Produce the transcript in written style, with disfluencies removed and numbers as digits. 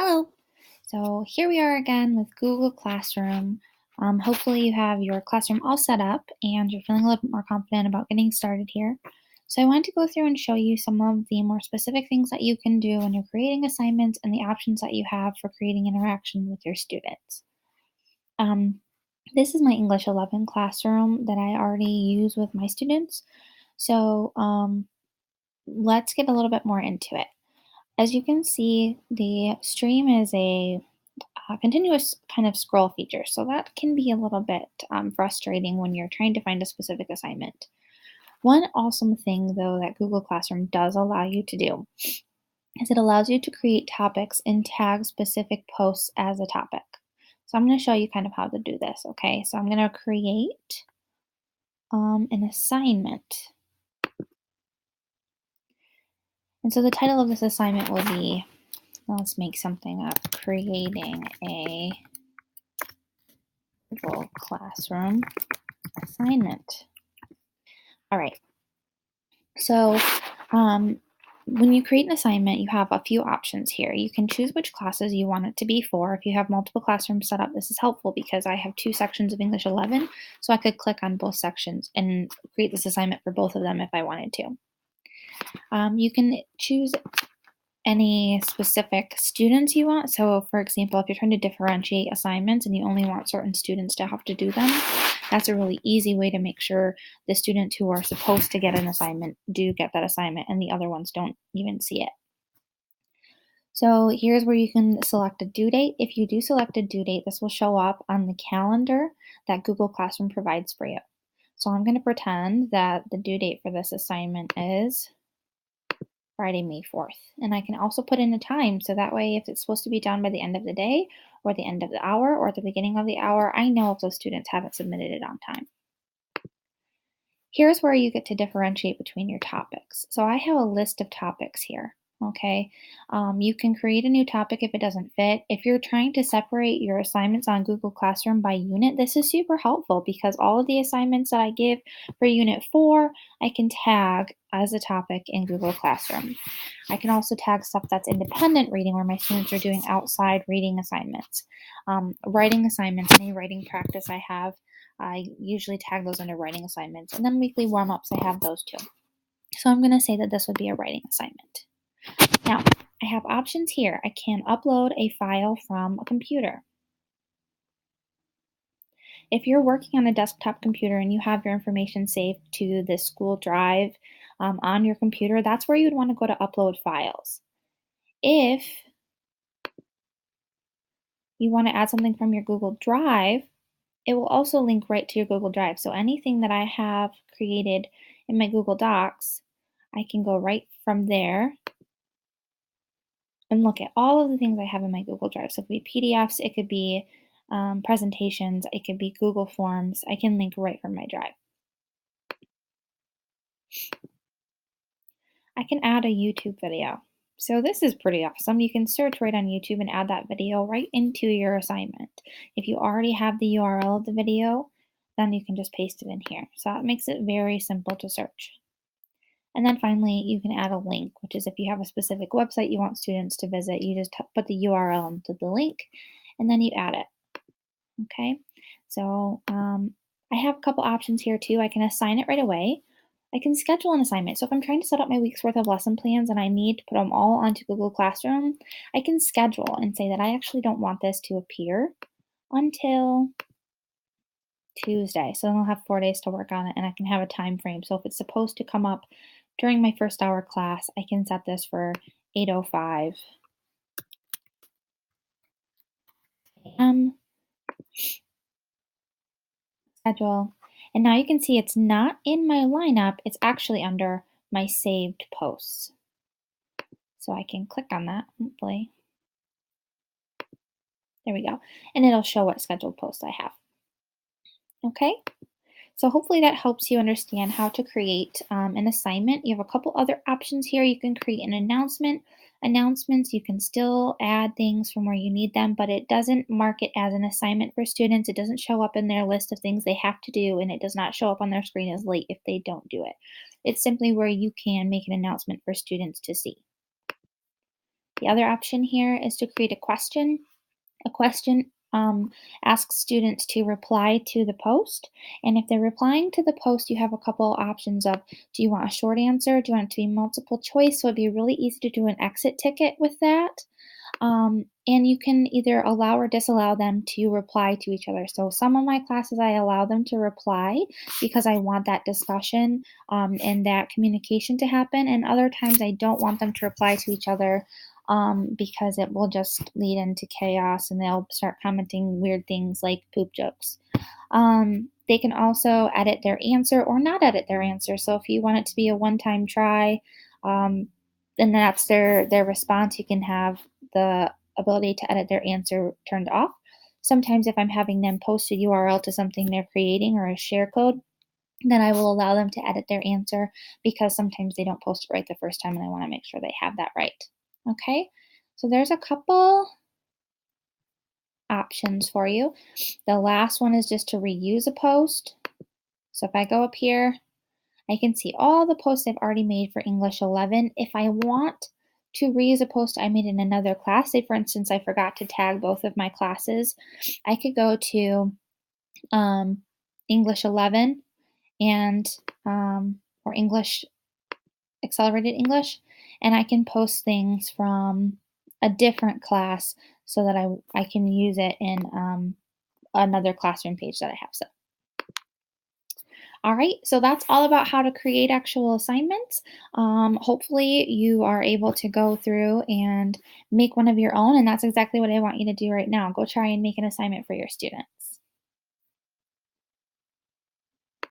Hello. So here we are again with Google Classroom. Hopefully you have your classroom all set up and you're feeling a little bit more confident about getting started here. So I wanted to go through and show you some of the more specific things that you can do when you're creating assignments and the options that you have for creating interaction with your students. Um, this is my English 11 classroom that I already use with my students. So let's get a little bit more into it. As you can see, the stream is a continuous kind of scroll feature. So that can be a little bit frustrating when you're trying to find a specific assignment. One awesome thing, though, that Google Classroom does allow you to do is it allows you to create topics and tag specific posts as a topic. So I'm going to show you kind of how to do this, okay? So I'm going to create an assignment. And so the title of this assignment will be, let's make something up, creating a Google Classroom assignment. All right. So when you create an assignment, you have a few options here. You can choose which classes you want it to be for. If you have multiple classrooms set up, this is helpful because I have two sections of English 11, so I could click on both sections and create this assignment for both of them if I wanted to. You can choose any specific students you want. So for example, if you're trying to differentiate assignments and you only want certain students to have to do them, that's a really easy way to make sure the students who are supposed to get an assignment do get that assignment and the other ones don't even see it. So here's where you can select a due date. If you do select a due date, this will show up on the calendar that Google Classroom provides for you. So I'm going to pretend that the due date for this assignment is Friday, May 4th. And I can also put in a time so that way if it's supposed to be done by the end of the day or the end of the hour or at the beginning of the hour, I know if those students haven't submitted it on time. Here's where you get to differentiate between your topics. So I have a list of topics here. Okay, you can create a new topic if it doesn't fit. If you're trying to separate your assignments on Google Classroom by unit, this is super helpful because all of the assignments that I give for Unit 4, I can tag as a topic in Google Classroom. I can also tag stuff that's independent reading where my students are doing outside reading assignments. Writing assignments, any writing practice I have, I usually tag those under writing assignments. And then weekly warm-ups, I have those too. So I'm going to say that this would be a writing assignment. Now, I have options here. I can upload a file from a computer. If you're working on a desktop computer and you have your information saved to the school drive on your computer, that's where you'd want to go to upload files. If you want to add something from your Google Drive, it will also link right to your Google Drive. So anything that I have created in my Google Docs, I can go right from there and look at all of the things I have in my Google Drive. So it could be PDFs, it could be presentations, it could be Google Forms. I can link right from my drive. I can add a YouTube video. So this is pretty awesome. You can search right on YouTube and add that video right into your assignment. If you already have the URL of the video, then you can just paste it in here. So that makes it very simple to search. And then finally, you can add a link, which is if you have a specific website you want students to visit, you just put the URL into the link and then you add it. Okay, so I have a couple options here too. I can assign it right away. I can schedule an assignment. So if I'm trying to set up my week's worth of lesson plans and I need to put them all onto Google Classroom, I can schedule and say that I actually don't want this to appear until Tuesday. So then I'll have 4 days to work on it and I can have a time frame. So if it's supposed to come up during my first hour class, I can set this for 8:05 a.m. schedule. And now you can see it's not in my lineup, it's actually under my saved posts. So I can click on that, hopefully. There we go. And it'll show what scheduled posts I have. Okay, so hopefully that helps you understand how to create an assignment. You have a couple other options here. You can create an announcement. Announcements, you can still add things from where you need them, but it doesn't mark it as an assignment for students. It doesn't show up in their list of things they have to do, and it does not show up on their screen as late if they don't do it. It's simply where you can make an announcement for students to see. The other option here is to create a question. A question asks students to reply to the post. And if they're replying to the post, you have a couple options of, do you want a short answer? Do you want it to be multiple choice? So it'd be really easy to do an exit ticket with that. And you can either allow or disallow them to reply to each other. So some of my classes, I allow them to reply because I want that discussion and that communication to happen. And other times I don't want them to reply to each other because it will just lead into chaos and they'll start commenting weird things like poop jokes. They can also edit their answer or not edit their answer. So if you want it to be a one-time try, then that's their response. You can have the ability to edit their answer turned off. Sometimes if I'm having them post a URL to something they're creating or a share code, then I will allow them to edit their answer because sometimes they don't post it right the first time and I want to make sure they have that right. Okay, so there's a couple options for you. The last one is just to reuse a post. So if I go up here, I can see all the posts I've already made for English 11. If I want to reuse a post I made in another class, say for instance, I forgot to tag both of my classes, I could go to English 11 and or English Accelerated English, and I can post things from a different class so that I can use it in another classroom page that I have. So all right, so that's all about how to create actual assignments. Hopefully, you are able to go through and make one of your own, and that's exactly what I want you to do right now. Go try and make an assignment for your students.